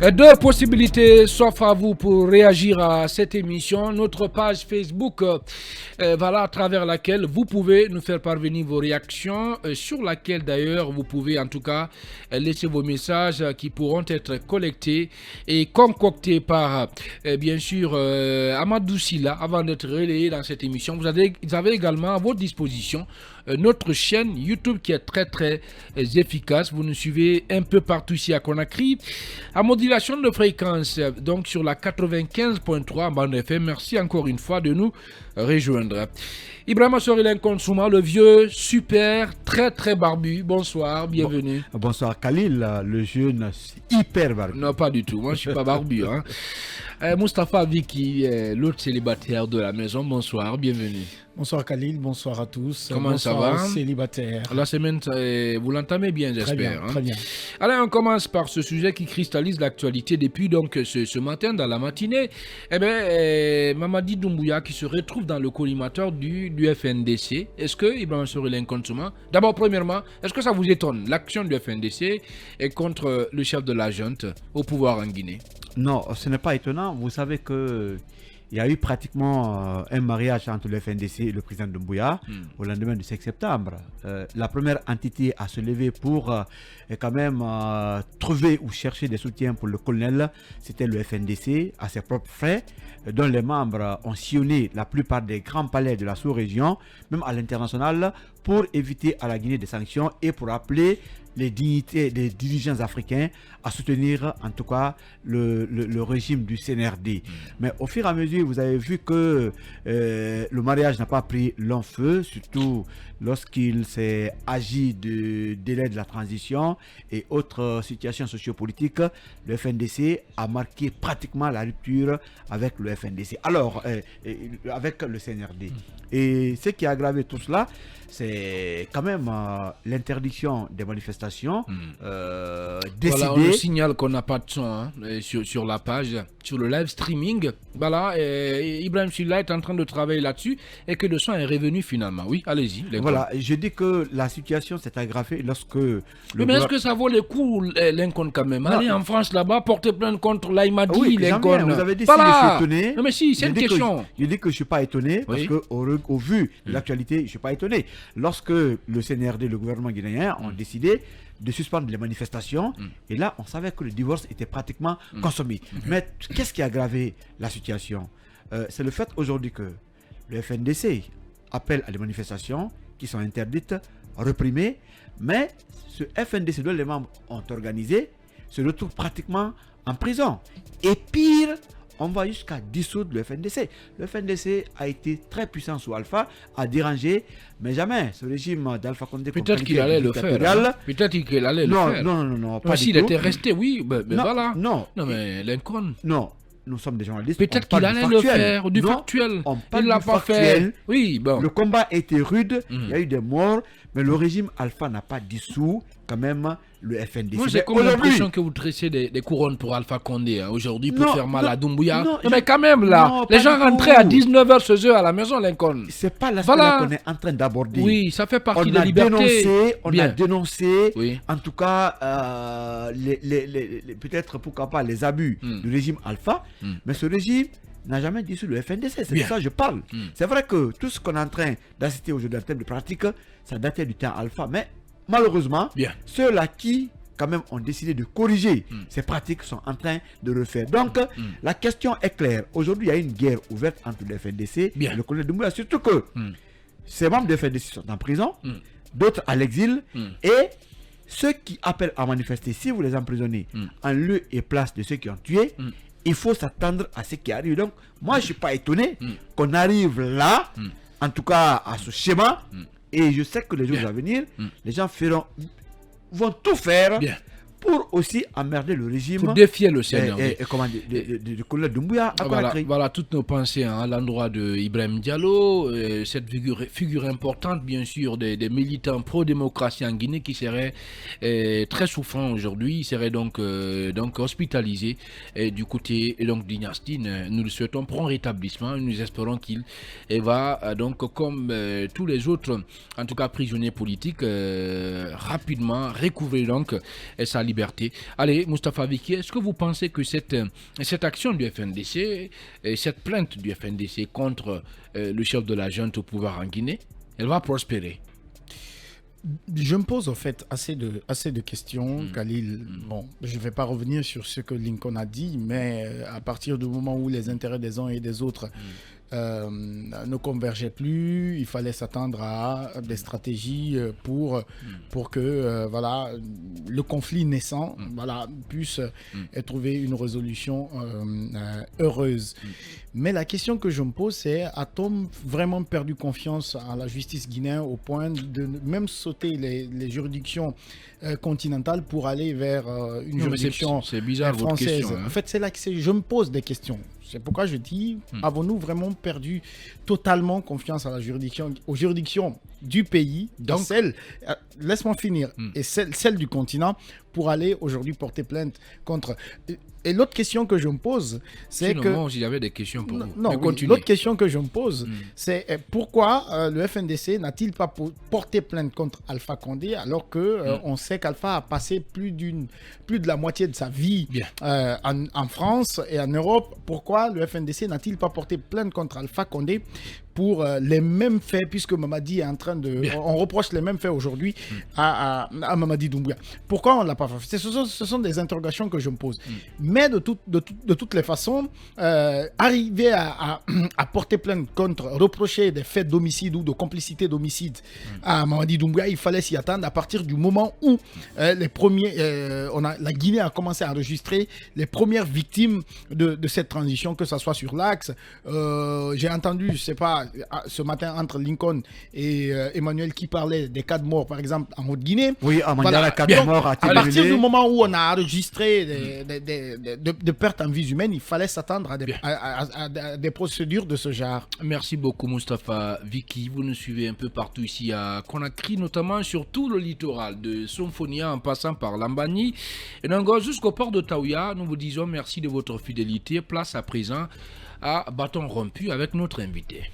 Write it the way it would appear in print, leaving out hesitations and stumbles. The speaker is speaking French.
Deux possibilités s'offrent à vous pour réagir à cette émission. Notre page Facebook, voilà, à travers laquelle vous pouvez nous faire parvenir vos réactions, sur laquelle d'ailleurs vous pouvez en tout cas laisser vos messages qui pourront être collectés et concoctés par, bien sûr, Amadou Silla avant d'être relayé dans cette émission. Vous avez également à votre disposition notre chaîne YouTube qui est très efficace. Vous nous suivez un peu partout ici à Conakry, à modulation de fréquence, donc sur la 95.3 bande FM. Merci encore une fois de nous rejoindre. Ibrahima Sorilin Konsouma, le vieux, super, très barbu. Bonsoir, bienvenue. Bonsoir Khalil, le jeune hyper barbu. Non, pas du tout, moi je suis pas barbu. Hein. Mustapha Viki, l'autre célibataire de la maison, bonsoir, bienvenue. Bonsoir Khalil, bonsoir à tous. Comment bonsoir ça va? Célibataire. La semaine, vous l'entamez bien, j'espère. Très bien. Allez, on commence par ce sujet qui cristallise l'actualité depuis donc ce matin dans la matinée. Eh bien, Mamadi Doumbouya qui se retrouve dans le collimateur du FNDC. Est-ce que Ibrahima Sorilin Konsouma, d'abord, premièrement, est-ce que ça vous étonne l'action du FNDC est contre le chef de la junte au pouvoir en Guinée? Non, ce n'est pas étonnant. Vous savez que il y a eu pratiquement un mariage entre le FNDC et le président Doumbouya au lendemain du 5 septembre. La première entité à se lever pour quand même trouver ou chercher des soutiens pour le colonel, c'était le FNDC à ses propres frais, dont les membres ont sillonné la plupart des grands palais de la sous-région, même à l'international, pour éviter à la Guinée des sanctions et pour appeler les dignités des dirigeants africains à soutenir en tout cas le régime du CNRD. Mais au fur et à mesure, vous avez vu que le mariage n'a pas pris long feu, surtout lorsqu'il s'est agi de délai de la transition et autres situations sociopolitiques. Le FNDC a marqué pratiquement la rupture avec le FNDC, alors avec le CNRD. Et ce qui a aggravé tout cela, c'est quand même l'interdiction des manifestations décidée. Voilà, on nous signale qu'on n'a pas de son hein, sur la page, sur le live streaming. Voilà, Ibrahim Silla est en train de travailler là-dessus et que le son est revenu finalement. Oui, allez-y. Voilà, je dis que la situation s'est aggravée lorsque... Mais est-ce que ça vaut le coup, Lincoln, quand même? Allez en France là-bas, porter plainte contre l'Aïmadi, oui, Lincoln. Vous avez dit voilà. si je suis étonné. Non mais si, c'est une question. Je dis que je ne suis pas étonné parce oui. qu'au vu de l'actualité, je ne suis pas étonné. Lorsque le CNRD, le gouvernement guinéen, ont décidé de suspendre les manifestations, et là, on savait que le divorce était pratiquement consommé. Mais qu'est-ce qui a aggravé la situation? C'est le fait aujourd'hui que le FNDC appelle à des manifestations qui sont interdites, réprimées, mais ce FNDC dont les membres ont organisé se retrouve pratiquement en prison. Et pire, on va jusqu'à dissoudre le FNDC. Le FNDC a été très puissant sous Alpha, a dérangé, mais jamais ce régime d'Alpha Condé... Peut-être qu'il allait le faire. Hein? Peut-être qu'il allait le faire. Non, pas du tout. S'il était resté, oui, mais non, voilà. Non, mais Lincoln... Non, nous sommes des journalistes. Peut-être qu'il allait le faire, du factuel. On parle il l'a pas fait. Oui, bon. Le combat a été rude, il y a eu des morts, mais le régime Alpha n'a pas dissous quand même le FNDC. Moi, j'ai comme l'impression que vous tressez des couronnes pour Alpha Condé hein, aujourd'hui pour faire mal à Doumbouya. Non, mais quand même, là, les gens rentraient à 19h ce jour à la maison, Lincoln. C'est pas la voilà. Qu'on est en train d'aborder. Oui, ça fait partie des libertés. On a dénoncé, oui. En tout cas, peut-être, pourquoi pas, les abus du régime Alpha, mais ce régime n'a jamais dissous le FNDC, c'est de ça que je parle. C'est vrai que tout ce qu'on est en train d'assister aujourd'hui en termes de pratique, ça datait du temps Alpha, mais malheureusement, ceux-là qui quand même ont décidé de corriger ces pratiques sont en train de refaire. Donc, la question est claire. Aujourd'hui, il y a une guerre ouverte entre le FNDC et le colonel Doumbouya, surtout que ces membres du FNDC sont en prison, d'autres à l'exil, et ceux qui appellent à manifester, si vous les emprisonnez en lieu et place de ceux qui ont tué, il faut s'attendre à ce qui arrive. Donc, moi, je ne suis pas étonné qu'on arrive là, en tout cas à ce schéma, et je sais que les jours à venir, les gens vont tout faire pour aussi emmerder le régime. Pour défier le CNRD. Du colonel Doumbouya à Conakry. Voilà toutes nos pensées hein, à l'endroit de Ibrahim Diallo, cette figure importante, bien sûr, des militants pro-démocratie en Guinée qui seraient très souffrants aujourd'hui. Ils seraient donc hospitalisés du côté d'Ignastine. Nous le souhaitons prompt rétablissement. Nous espérons qu'il va donc, comme tous les autres, en tout cas prisonniers politiques, rapidement recouvrer donc sa liberté. Allez, Moustapha Viki, est-ce que vous pensez que cette action du FNDC, cette plainte du FNDC contre le chef de la junte au pouvoir en Guinée, elle va prospérer? Je me pose en fait assez de questions, Khalil. Bon, je ne vais pas revenir sur ce que Lincoln a dit, mais à partir du moment où les intérêts des uns et des autres ne convergeaient plus, il fallait s'attendre à des stratégies pour que voilà, le conflit naissant voilà, puisse trouver une résolution heureuse. Mais la question que je me pose, c'est a-t-on vraiment perdu confiance à la justice guinéenne au point de même sauter les juridictions continentales pour aller vers une juridiction c'est bizarre, française? votre question, hein. En fait, c'est là que je me pose des questions. C'est pourquoi je dis, avons-nous vraiment perdu totalement confiance à aux juridictions du pays, Donc, laisse-moi finir, et celle du continent, pour aller aujourd'hui porter plainte contre... Et l'autre question que je me pose, c'est que... Moi, il y avait des questions pour vous. Non, oui, l'autre question que je me pose, c'est pourquoi le FNDC n'a-t-il pas porté plainte contre Alpha Condé alors que on sait qu'Alpha a passé plus de la moitié de sa vie en France et en Europe? Pourquoi le FNDC n'a-t-il pas porté plainte contre Alpha Condé pour les mêmes faits, puisque Mamadi est en train de... On reproche les mêmes faits aujourd'hui à Mamadi Doumbouya. Pourquoi on ne l'a pas fait? Ce sont des interrogations que je me pose. Mais de toutes les façons, arriver à porter plainte contre, reprocher des faits d'homicide ou de complicité d'homicide à Mamadi Doumbouya, il fallait s'y attendre à partir du moment où la Guinée a commencé à enregistrer les premières victimes de cette transition, que ce soit sur l'axe. J'ai entendu, je ne sais pas, ce matin entre Lincoln et Emmanuel qui parlait des cas de mort, par exemple, en Haute-Guinée. Oui, à voilà, cas de mort à partir du moment où on a enregistré des pertes en vie humaine, il fallait s'attendre à des procédures de ce genre. Merci beaucoup, Moustapha Viki. Vous nous suivez un peu partout ici à Conakry, notamment sur tout le littoral, de Somfonia en passant par Lambani et Nango jusqu'au port de Taouya. Nous vous disons merci de votre fidélité. Place à présent à Bâton rompu avec notre invité.